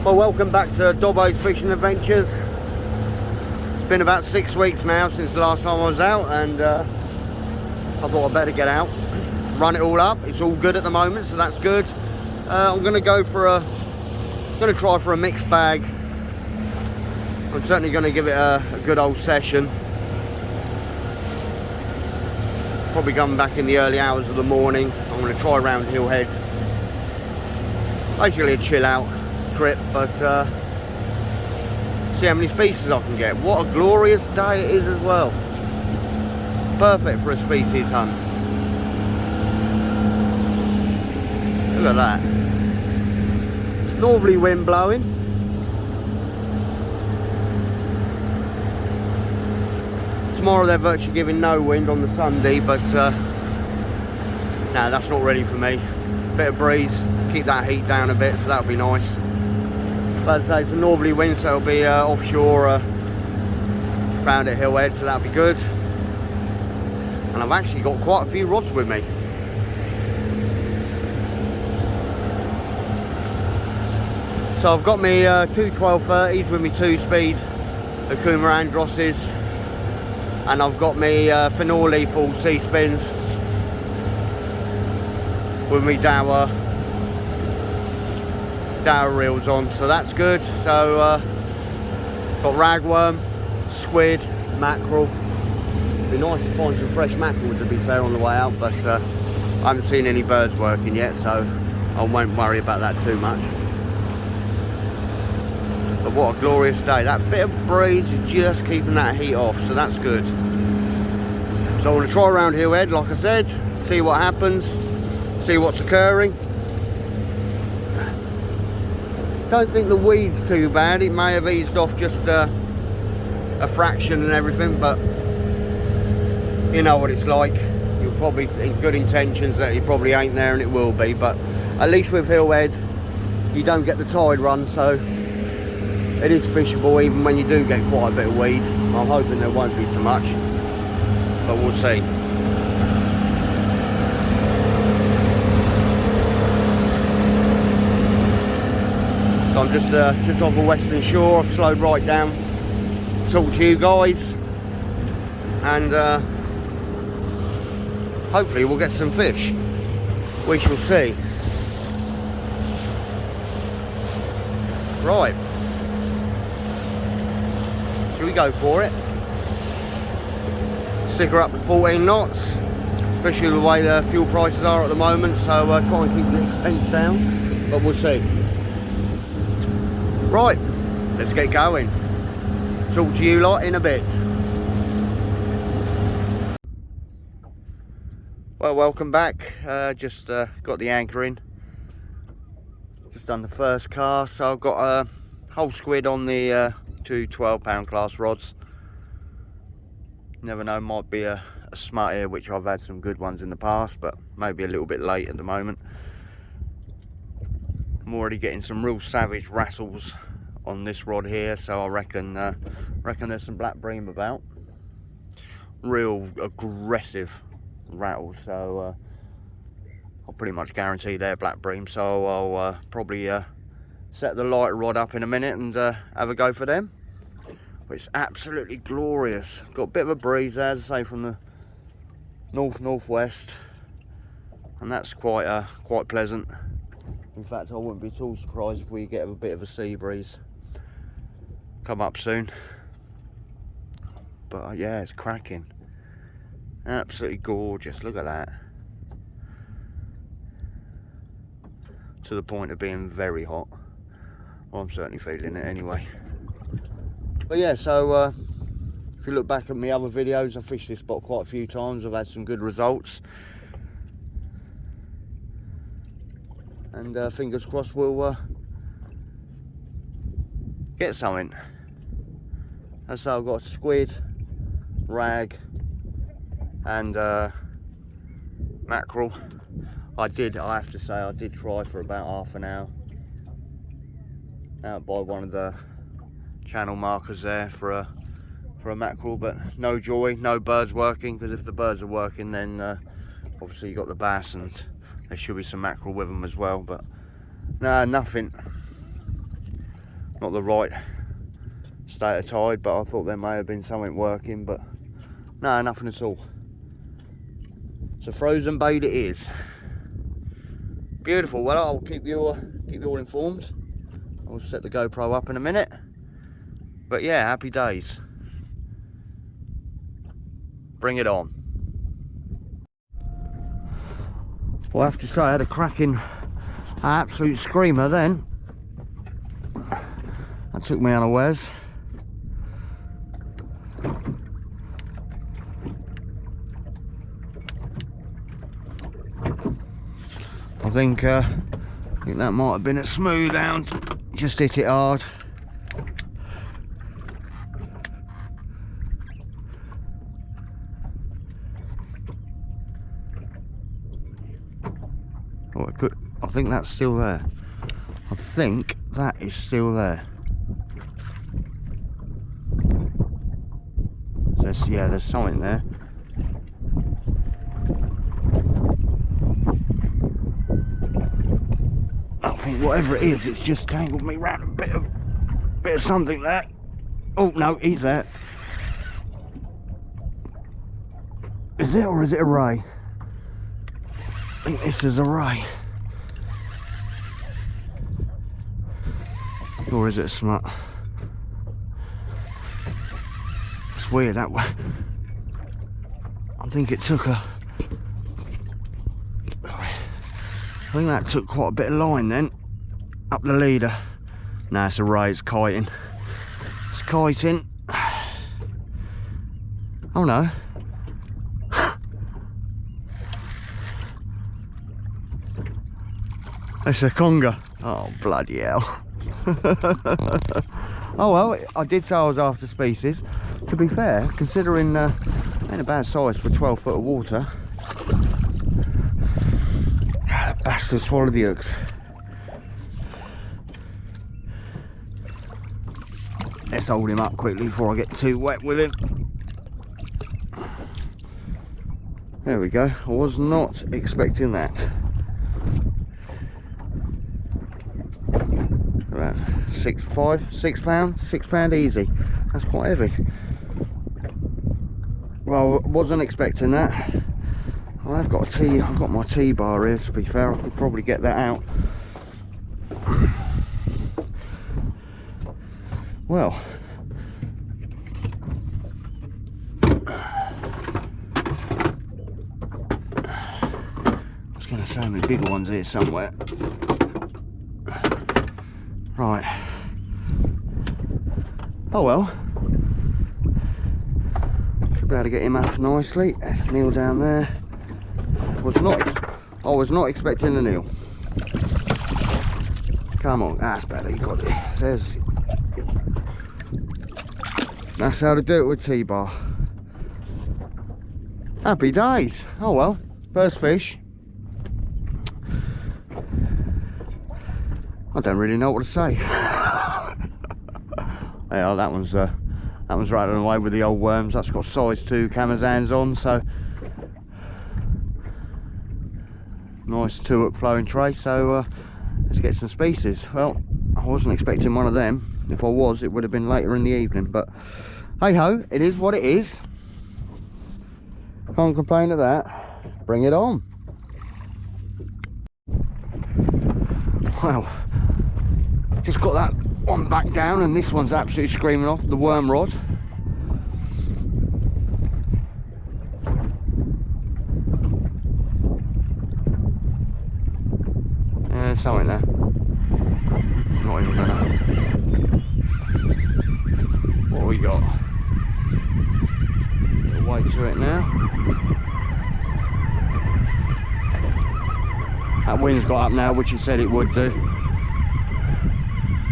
Well, welcome back to Dobbo's Fishing Adventures. It's been about 6 weeks now since the last time I was out, and I thought I'd better get out, run it all up. It's all good at the moment, so that's good. I'm going to try for a mixed bag. I'm certainly going to give it a good old session. Probably coming back in the early hours of the morning. I'm going to try around Hillhead. Basically a chill out trip, but see how many species I can get. What a glorious day it is as well. Perfect for a species hunt. Look at that. Northerly wind blowing. Tomorrow they're virtually giving no wind on the Sunday, but no, that's not ready for me. Bit of breeze, keep that heat down a bit, so that'll be nice. But as I say, it's a northerly wind, so it'll be offshore round at Hillhead, so that'll be good. And I've actually got quite a few rods with me. So I've got me two 1230s with me 2-speed Okuma Androsses, and I've got me Phenol Lethal sea spins with me Dobbo reels on, so that's good. So got ragworm, squid, mackerel. Be nice to find some fresh mackerel, to be fair, on the way out, but I haven't seen any birds working yet, so I won't worry about that too much. But what a glorious day. That bit of breeze is just keeping that heat off, so that's good. So I want to try around Hillhead, like I said, see what happens, see what's occurring. Don't think the weed's too bad. It may have eased off just a fraction and everything, but you know what it's like. You're probably in good intentions that it probably ain't there, and it will be, but at least with Hillhead you don't get the tide run, so it is fishable even when you do get quite a bit of weed. I'm hoping there won't be so much, but we'll see. So I'm just off the western shore. I've slowed right down to talk to you guys, and hopefully we'll get some fish. We shall see. Right, shall we go for it? Stick her up to 14 knots, especially the way the fuel prices are at the moment, so try and keep the expense down, but we'll see. Right, let's get going. Talk to you lot in a bit. Well, welcome back. Just got the anchor in. Just done the first cast. So I've got a whole squid on the two 12-pound class rods. Never know, might be a smut here, which I've had some good ones in the past, but maybe a little bit late at the moment. I'm already getting some real savage rattles on this rod here, so I reckon there's some Blackbream about. Real aggressive rattles, so I'll pretty much guarantee they're Blackbream. So I'll probably set the lighter rod up in a minute and have a go for them. But it's absolutely glorious. Got a bit of a breeze there, as I say, from the northwest, and that's quite pleasant. In fact, I wouldn't be at all surprised if we get a bit of a sea breeze come up soon. But yeah, it's cracking. Absolutely gorgeous. Look at that. To the point of being very hot. Well, I'm certainly feeling it anyway. But yeah, so if you look back at my other videos, I've fished this spot quite a few times. I've had some good results. And fingers crossed we'll get something. And so I've got a squid, rag, and mackerel. I have to say, I did try for about half an hour out by one of the channel markers there for a mackerel, but no joy, no birds working, because if the birds are working, then obviously you got the bass and there should be some mackerel with them as well, but no, nothing. not the right state of tide, but I thought there may have been something working, but no, nothing at all. So frozen bait it is. Beautiful. Well, I'll keep you all informed. I'll set the GoPro up in a minute. But yeah, happy days. Bring it on. Well, I have to say, I had a cracking, absolute screamer then. That took me unawares. I think that might have been a smoothhound. Just hit it hard. Oh, it could. I think that's still there. I think that is still there. Yeah, there's something there. I think whatever it is, it's just tangled me round a bit of something there. Oh no, he's there. Is it, or is it a ray? I think this is a ray. Or is it a smut? It's weird that way. I think it took a... I think that took quite a bit of line then, up the leader. Nah, it's a ray, it's kiting. It's kiting. Oh no. It's a conger. Oh, bloody hell. Oh well, I did say I was after species. To be fair, considering ain't a bad size for 12 foot of water. Bastard swallowed the hooks. Let's hold him up quickly before I get too wet with him. There we go. I was not expecting that. About 6 pound easy. That's quite heavy. Well, I wasn't expecting that. I've got I've got my T-bar here, to be fair. I could probably get that out. Well, I was going to say my bigger one's here somewhere. Right. Oh well. Should be able to get him up nicely. Kneel down there. I was not expecting a kneel. Come on, that's better. You got it. That's how to do it with T-bar. Happy days. Oh well, first fish. I don't really know what to say. Yeah, that one's rattling away with the old worms. That's got size 2 Camazans on, so nice 2-hook flowing tray. So let's get some species. Well, I wasn't expecting one of them. If I was, it would have been later in the evening, but hey ho, it is what it is. Can't complain of that. Bring it on. Well, just got that one back down, and this one's absolutely screaming off the worm rod. There's something there. Not even gonna. What have we got? Little weight to it now. That wind's got up now, which it said it would do.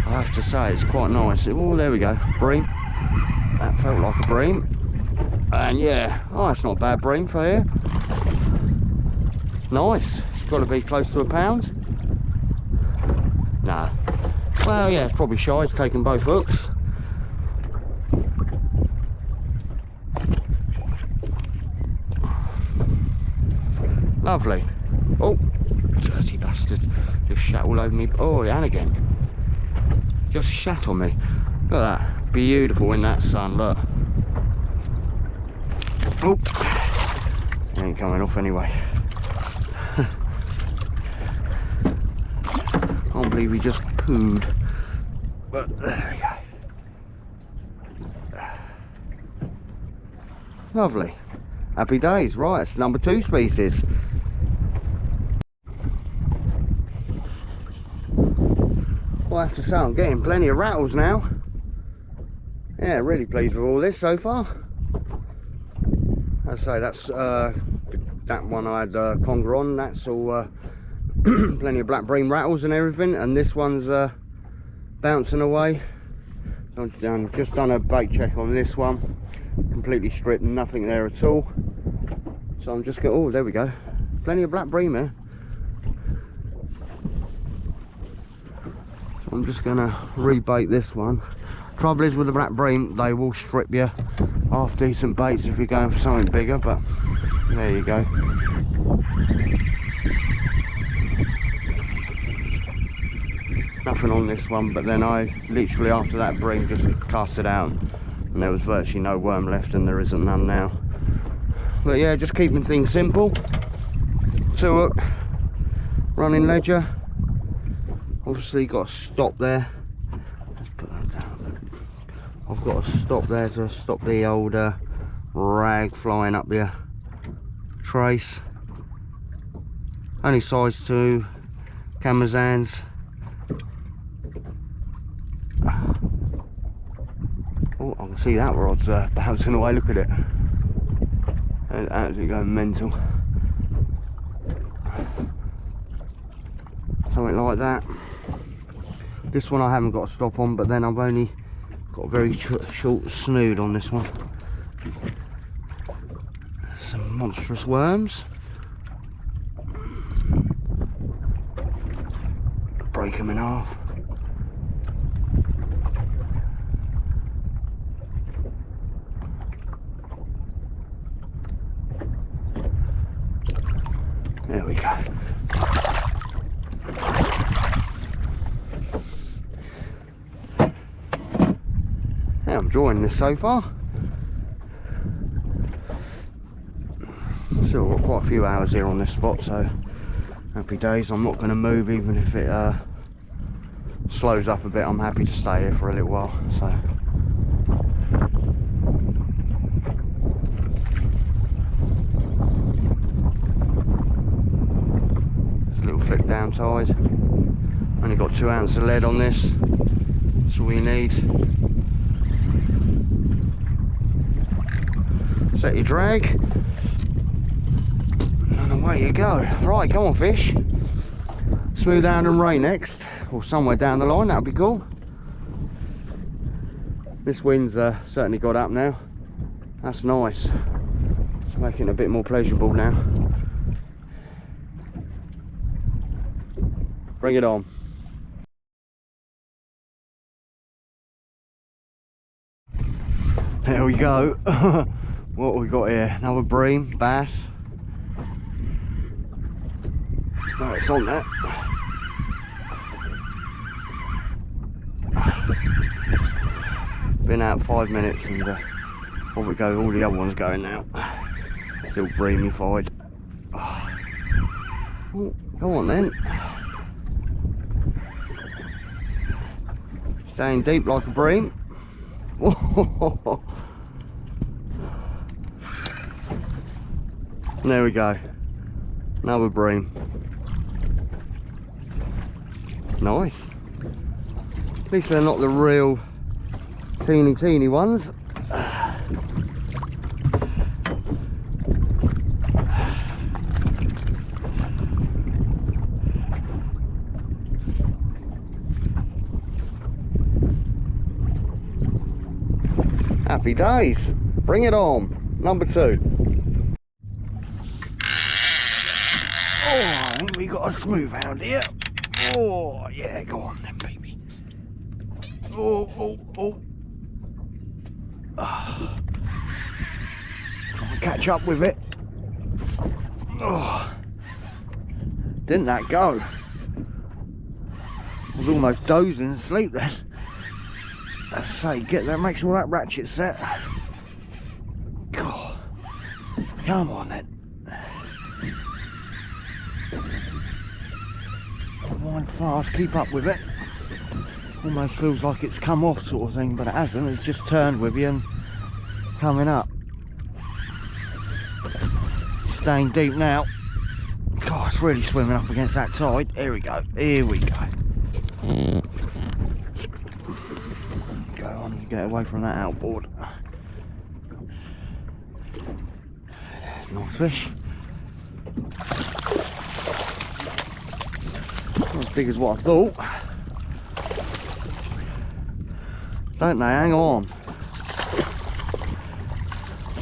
I have to say, it's quite nice. Oh, there we go. Bream. That felt like a bream. And yeah, oh, that's not bad bream for here. Nice. It's got to be close to a pound. Nah. Well, yeah, it's probably shy. It's taken both hooks. Lovely. Oh, dirty bastard. Just shat all over me. Oh, and again. just shat on me. Look at that, beautiful in that sun, look. Oh, he ain't coming off anyway. Can't believe he just pooed. But there we go. Lovely. Happy days. Right, it's number 2 species. Well, I have to say I'm getting plenty of rattles now. Yeah, really pleased with all this so far. I'd say that's that one I had conger on. That's all plenty of Blackbream rattles and everything, and this one's bouncing away. I've just done a bait check on this one, completely stripped, nothing there at all. So I'm just going, oh, there we go, plenty of Blackbream here. So I'm just going to rebait this one. Trouble is with the Blackbream, they will strip you half decent baits if you're going for something bigger, but there you go. Nothing on this one, but then I literally after that bream just cast it out and there was virtually no worm left, and there isn't none now. But yeah, just keeping things simple. 2 hook, running ledger. Obviously got to stop there. Let's put that down. I've got to stop there to stop the old rag flying up the trace. Only size 2 Camazans. Oh, I can see that rod's bouncing away, look at it. It's absolutely going mental. Something like that. This one I haven't got a stop on, but then I've only got a very short snood on this one. Some monstrous worms. Break them in half. There we go. Yeah, I'm enjoying this so far. Still got quite a few hours here on this spot, so happy days. I'm not going to move even if it slows up a bit. I'm happy to stay here for a little while. So flick down tide. Only got 2 ounces of lead on this. That's all you need. Set your drag and away you go. Right, come on fish. Smoothound and Ray next, or somewhere down the line, that'll be cool. This wind's certainly got up now. That's nice. It's making it a bit more pleasurable now. Bring it on. There we go. What have we got here? Another bream, bass. Oh, it's on that. Been out 5 minutes and off we go. All the other ones going now. Still breamified. Oh, come on then. Staying deep like a bream. There we go. Another bream. Nice. At least they're not the real teeny ones. Happy days. Bring it on. Number 2. Oh, I think we got a smoothhound here. Oh, yeah, go on then, baby. Oh. Trying to catch up with it. Oh, didn't that go? I was almost dozing asleep then. Let's say, get that, make sure that ratchet's set. God. Come on then. Wind fast, keep up with it. Almost feels like it's come off sort of thing, but it hasn't. It's just turned with you and coming up. Staying deep now. God, it's really swimming up against that tide. Here we go. Here we go. Go on, get away from that outboard. Nice fish. Not as big as what I thought. Don't they? Hang on.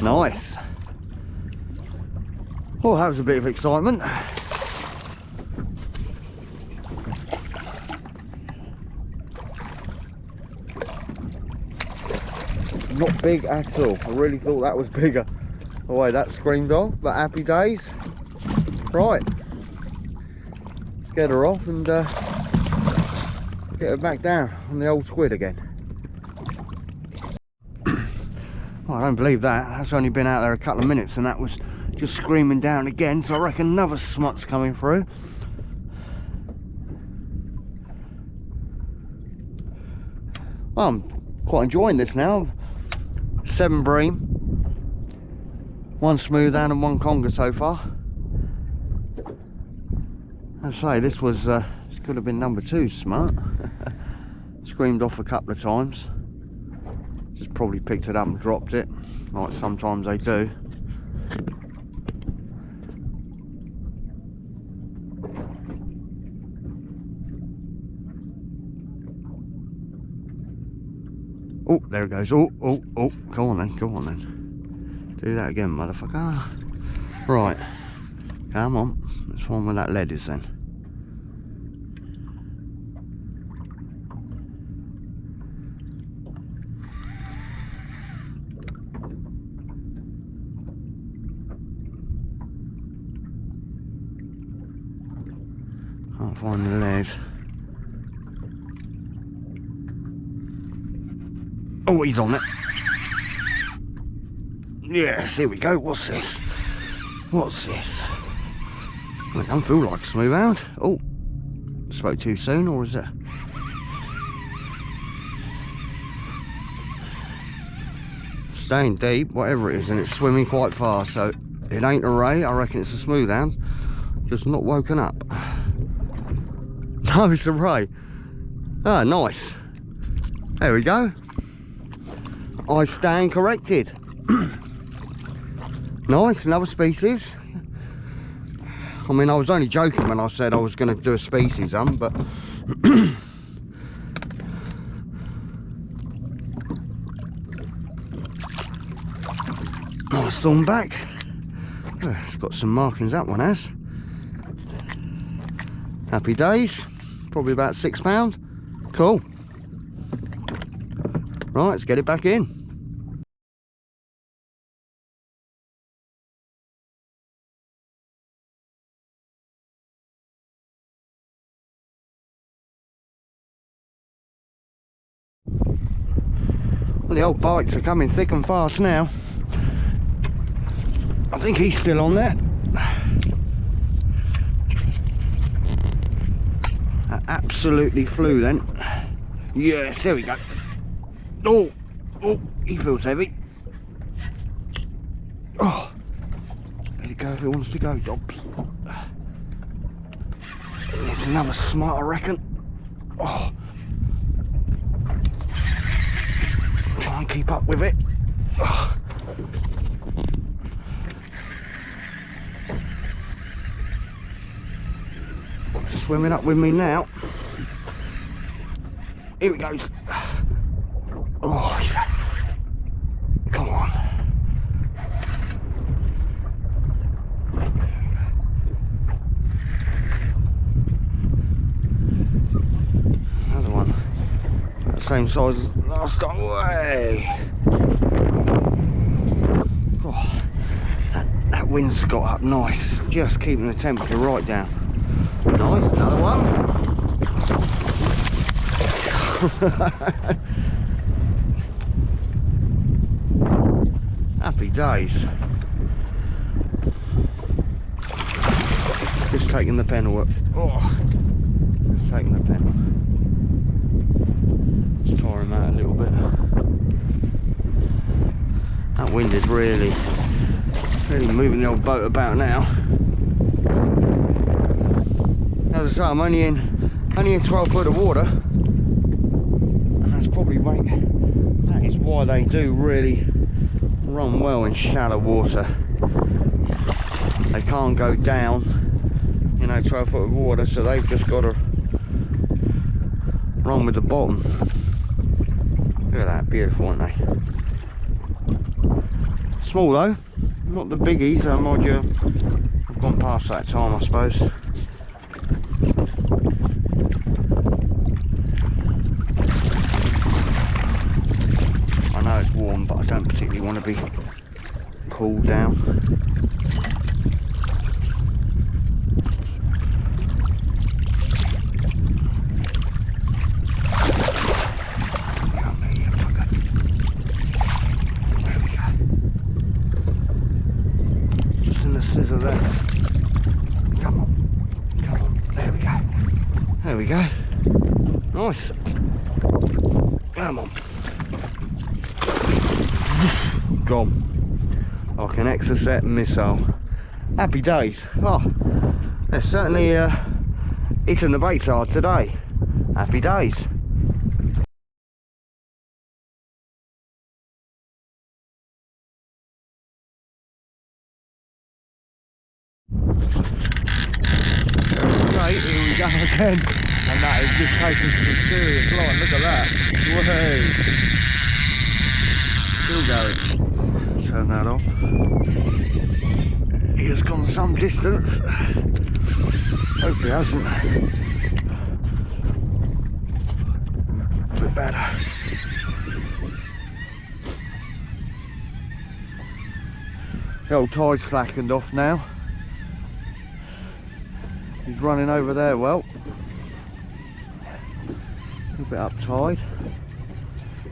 Nice. Oh, that was a bit of excitement. Not big at all. I really thought that was bigger. The way that screamed off, but happy days. Right. Let's get her off and get her back down on the old squid again. Oh, I don't believe that. That's only been out there a couple of minutes and that was just screaming down again, so I reckon another smut's coming through. Well, I'm quite enjoying this now. 7 bream, 1 smoothhound and 1 conger so far. As I say, this was this could have been number 2 smut. Screamed off a couple of times. Just probably picked it up and dropped it, like sometimes they do. Oh, there it goes. Oh, oh, oh. Go on then, go on then. Do that again, motherfucker. Right. Come on. Let's find where that lead is then. Can't find the lead. Oh, he's on it. Yes, here we go. What's this? What's this? I don't feel like a smoothhound. Oh, spoke too soon, or is it? Staying deep, whatever it is, and it's swimming quite fast, so it ain't a ray. I reckon it's a smoothhound, just not woken up. No, it's a ray. Ah, nice. There we go. I stand corrected. Nice, another species. I mean, I was only joking when I said I was going to do a species hunt, but nice thornback. Oh, it's got some markings, that one has. Happy days. Probably about £6. Cool. Right, let's get it back in. Well, the old bites are coming thick and fast now. I think he's still on there. That absolutely flew then. Yes, there we go. Oh, oh, he feels heavy. Oh, let it go if it wants to go, Dobbs. There's another smart, I reckon. Oh, try and keep up with it. Oh. Swimming up with me now. Here it goes. Oh, he's that. Come on. Another one. About the same size as last time. Way. Oh, that wind's got up nice. It's just keeping the temperature right down. Nice, another one. Happy days. Just taking the pennel up. Oh, just taking the pennel. Just tire him out a little bit. That wind is really moving the old boat about now. As I say, I'm only in 12 foot of water, and that's probably that is why they do really run well in shallow water. They can't go down, you know, 12 foot of water, so they've just got to run with the bottom. Look at that, beautiful, aren't they? Small though, not the biggies, mind you, I've gone past that time, I suppose. I know it's warm, but I don't particularly want to be cooled down. Scissor there. Come on, there we go. Nice. Come on. Gone. Like an Exocet missile. Happy days. Oh, they're certainly hitting the baits hard today. Happy days. Right, here we go again, and that is just taking some serious line. Look at that. Whoa. Still going. Turn that off. He has gone some distance. Hopefully hasn't. A bit better. The old tide slackened off now. He's running over there well. A little bit up tide.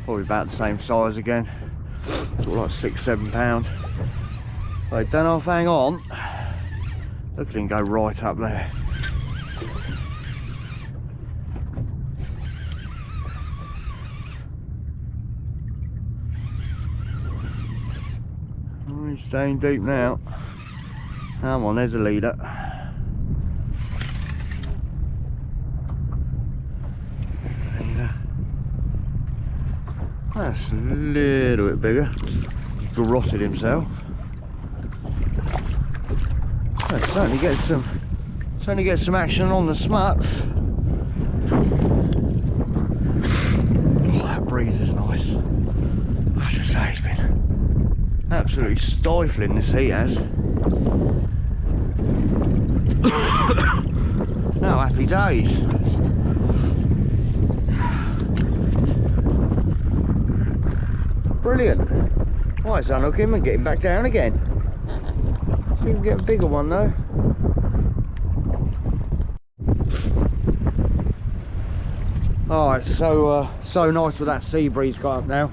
Probably about the same size again. Sort of like 6-7 pound. But don't know if hang on. Look at him go right up there. Oh, he's staying deep now. Come on, there's a leader. That's a little bit bigger. Garrotted himself. Certainly get some action on the smuts. Oh, that breeze is nice. I have to say, it's been absolutely stifling, this heat has. Now, happy days. Brilliant. Right, let's unhook him and get him back down again. See if we can get a bigger one though. Alright, so nice with that sea breeze got up now.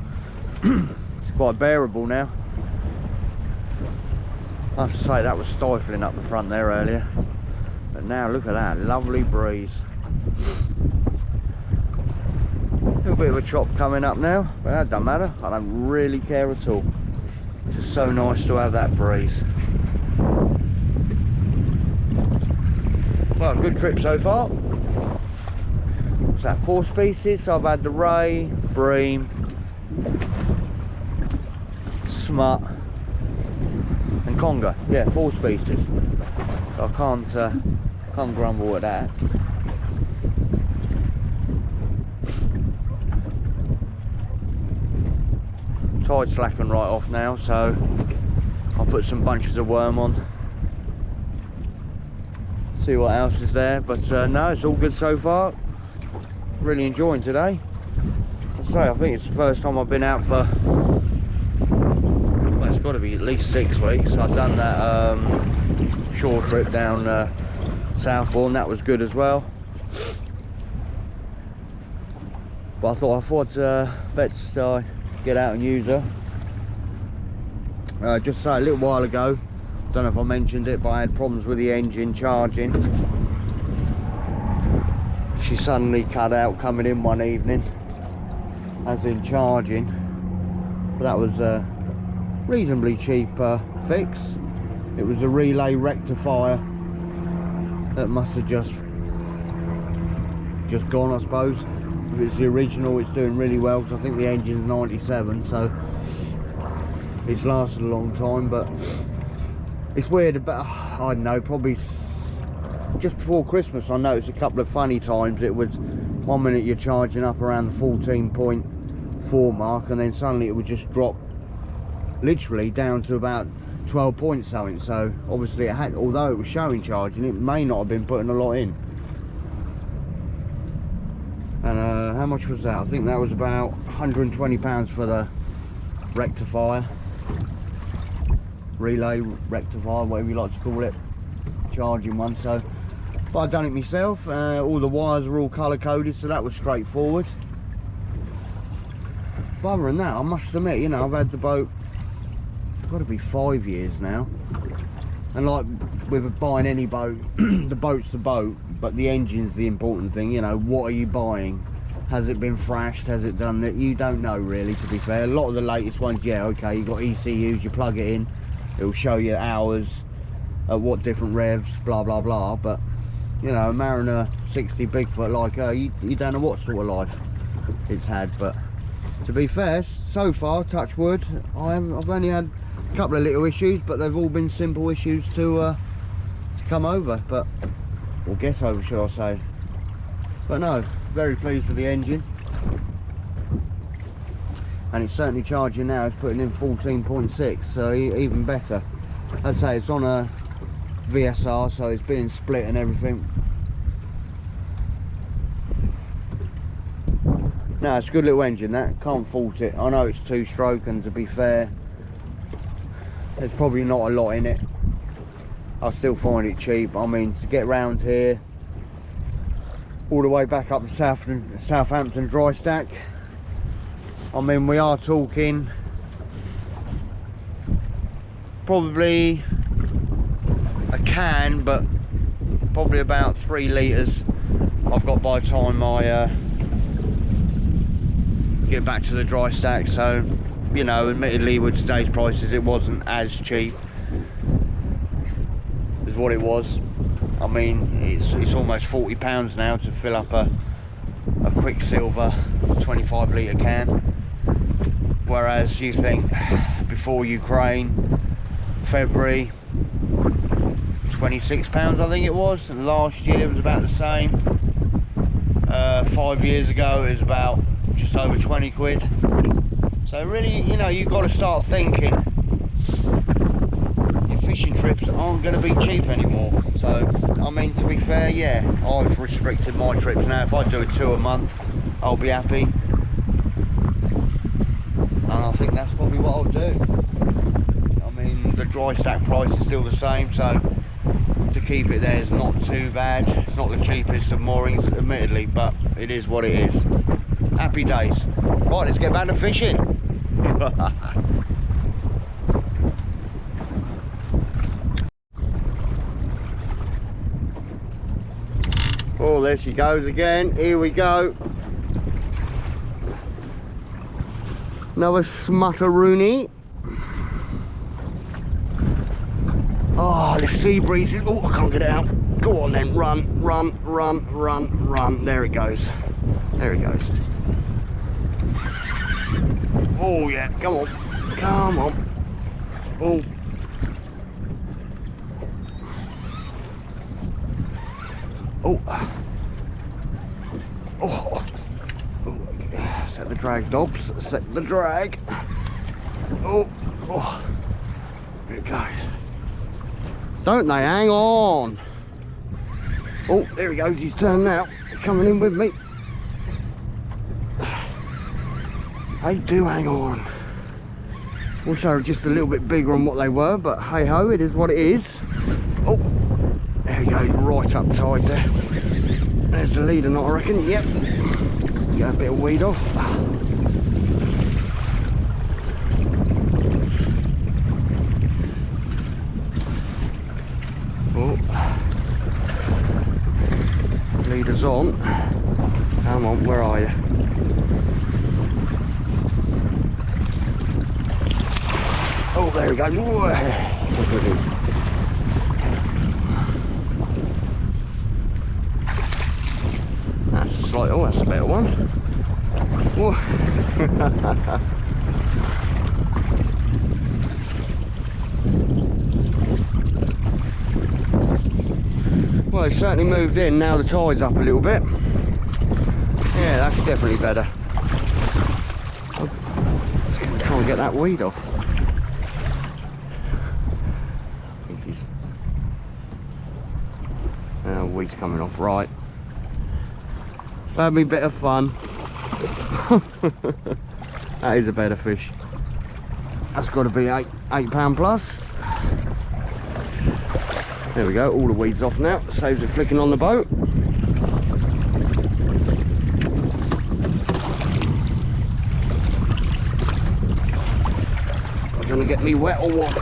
It's quite bearable now. I have to say, that was stifling up the front there earlier. But now look at that, lovely breeze. A little bit of a chop coming up now, but that doesn't matter. I don't really care at all. It's just so nice to have that breeze. Well, good trip so far. What's that, 4 species? So I've had the ray, bream, smut and conger. Yeah, 4 species. So I can't grumble at that. Tide slacking right off now, so I'll put some bunches of worm on, see what else is there. But no, it's all good so far. Really enjoying today. I say, I think it's the first time I've been out for, well, it's got to be at least 6 weeks. I've done that shore trip down Southbourne, that was good as well. But I thought best get out and use her. Just say a little while ago, don't know if I mentioned it, but I had problems with the engine charging. She suddenly cut out coming in one evening, as in charging. But that was a reasonably cheap fix. It was a relay rectifier that must have just gone, I suppose. If it's the original, it's doing really well, because I think the engine's 97, so it's lasted a long time. But it's weird about, I don't know, probably just before Christmas I noticed a couple of funny times. It was one minute you're charging up around the 14.4 mark, and then suddenly it would just drop literally down to about 12 point something. So obviously it had, although it was showing charging, it may not have been putting a lot in. And how much was that? I think that was about £120 for the rectifier, relay rectifier, whatever you like to call it, charging one. So, but I've done it myself. All the wires are all colour coded, so that was straightforward. But other than that, I must admit, you know, I've had the boat, it's got to be 5 years now, and like with buying any boat, the boat's the boat, but the engine's the important thing. You know, what are you buying? Has it been thrashed? Has it done it? You don't know, really, to be fair. A lot of the latest ones, yeah, okay, you got ECUs, you plug it in, it'll show you hours at what different revs, blah blah blah. But you know, a Mariner 60 Bigfoot like her, you don't know what sort of life it's had. But to be fair, so far, touch wood, I've only had a couple of little issues, but they've all been simple issues to come over, but or get over, should I say. But no, very pleased with the engine, and it's certainly charging now. It's putting in 14.6, so even better. As I say, it's on a VSR, so it's being split and everything. No, it's a good little engine, that, can't fault it. I know it's 2-stroke, and to be fair, there's probably not a lot in it. I still find it cheap. I mean, to get round here all the way back up to Southampton dry stack, I mean, we are talking probably a can, but probably about 3 litres I've got by the time I get back to the dry stack. So, you know, admittedly with today's prices, it wasn't as cheap as what it was. I mean, it's almost £40 now to fill up a Quicksilver 25 litre can, whereas you think before Ukraine, February, £26 I think it was, and last year it was about the same. 5 years ago it was about just over 20 quid. So really, you know, you've got to start thinking your fishing trips aren't going to be cheap anymore. So I mean, to be fair, yeah, I've restricted my trips now. If I do 2 a month, I'll be happy, and I think that's probably what I'll do. I mean, the dry stack price is still the same, so to keep it there is not too bad. It's not the cheapest of moorings, admittedly, but it is what it is. Happy days. Right, let's get back to fishing. Oh, there she goes again. Here we go. Another smutteroony. Oh, the sea breeze is... Oh, I can't get it out. Go on then, run, run, run, run, run. There it goes. There it goes. Oh yeah, come on. Come on. Oh. Oh. Oh. Oh. Set the drag, Dobbs. Set the drag. Oh. Oh. There it goes. Don't they? Hang on. Oh, there he goes. He's turned now. Coming in with me. They do hang on. Wish they were just a little bit bigger than what they were, but hey ho, it is what it is. Oh, there he goes, right up tight there. There's the leader knot, I reckon. Yep. Get a bit of weed off. was on. Come on, where are you? Oh, there we go. That's a slight, oh, that's a better one. Well, it's certainly moved in, now the tide's up a little bit. Yeah, that's definitely better. Let's try and get that weed off. Weed's coming off, right. That'd be a bit of fun. That is a better fish. That's got to be £8 plus. There we go, all the weeds off now. Saves it flicking on the boat. Are you gonna get me wet or what?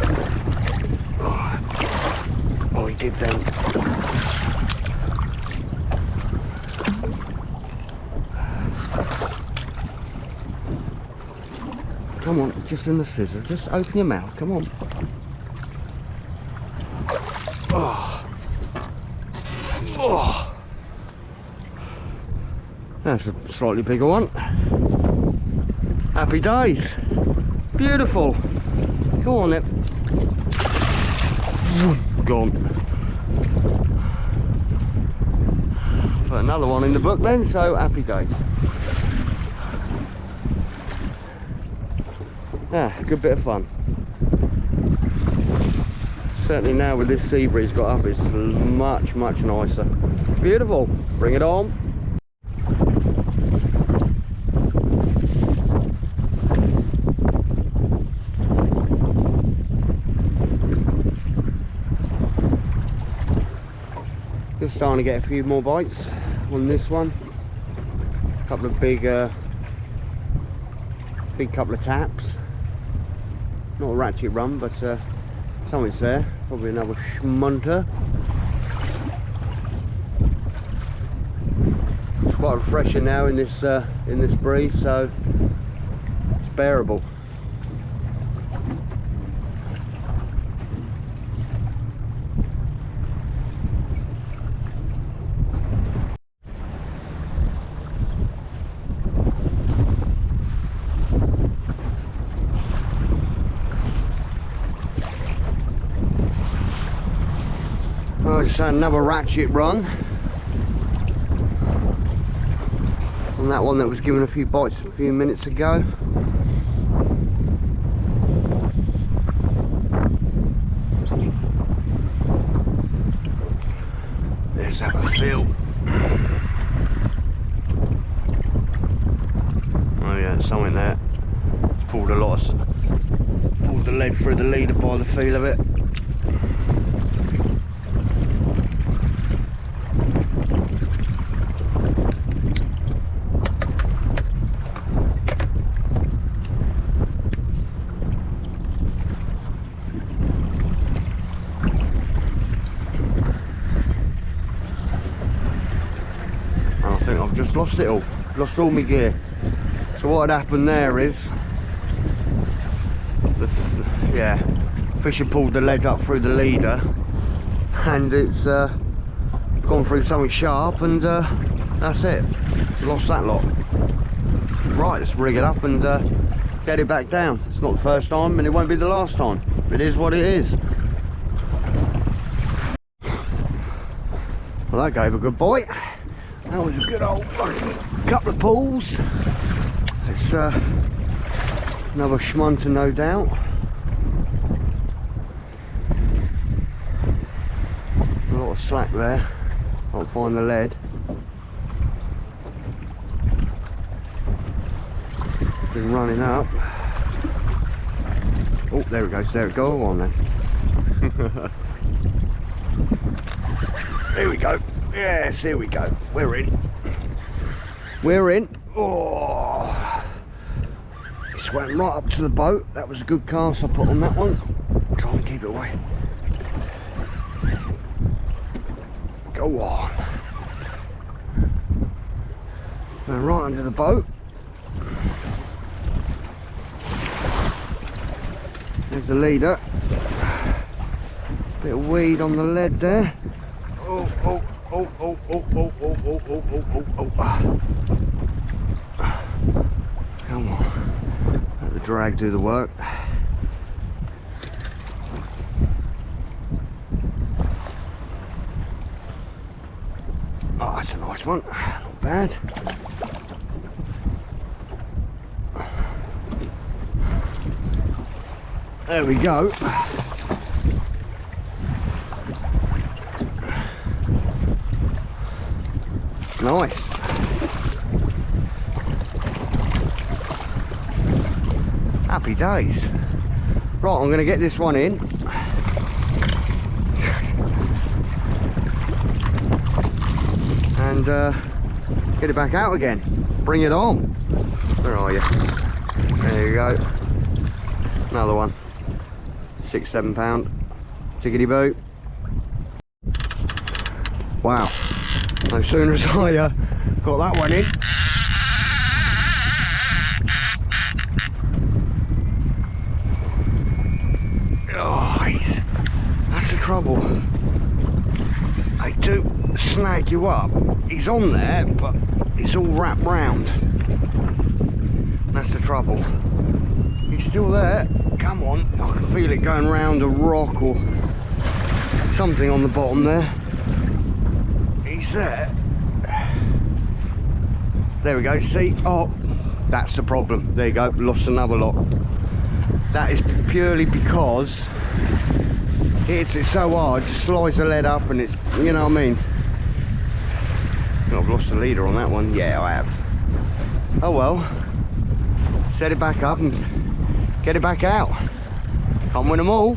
Oh, he did then. Come on, just in the scissor. Just open your mouth. Come on. Oh. Oh. That's a slightly bigger one. Happy days. Beautiful. Go on then. Gone. Put another one in the book then, so happy days. Yeah, good bit of fun. Certainly now with this sea breeze got up, it's much nicer. Beautiful. Bring it on. Just starting to get a few more bites on this one. A couple of big couple of taps. Not a ratchet run, but something's there. Probably another schmunter. It's quite refreshing now in this breeze, so it's bearable. Just another ratchet run on that one that was given a few bites a few minutes ago. Let's have a feel. Oh yeah, something there. Pulled a lot of, pulled the lead through the leader by the feel of it. Just lost it all, lost all my gear. So what had happened there is, fish had pulled the lead up through the leader, and it's gone through something sharp, and that's it. Lost that lot. Right, let's rig it up and get it back down. It's not the first time, and it won't be the last time. It is what it is. Well, that gave a good bite. That was a good old couple of pulls. It's another schmunter, no doubt. A lot of slack there. Can't find the lead. Been running up. Oh, there it goes. There it goes. Go on then. Here we go. Yes, here we go. We're in. We're in. Oh, it swam right up to the boat. That was a good cast I put on that one. Try and keep it away. Go on. right under the boat. There's the leader. Bit of weed on the lead there. Oh, oh, oh, oh, oh, oh, oh, oh, oh, oh, oh, oh. Come on. Let the drag do the work. Oh, that's a nice one. Not bad. There we go. Nice. Happy days. Right, I'm going to get this one in. And get it back out again. Bring it on. Where are you? There you go. Another one. 6-7 pound. Tickety boo. Wow. No sooner as I got that one in. Oh, that's the trouble. They do snag you up. He's on there, but it's all wrapped round. That's the trouble. He's still there. Come on. I can feel it going round a rock or something on the bottom there. He's there. There we go. See? Oh, that's the problem. There you go. Lost another lot. That is purely because it hits it so hard, just slides the lead up and it's, you know what I mean? I've lost the leader on that one. Yeah, I have. Oh well. Set it back up and get it back out. Can't win them all.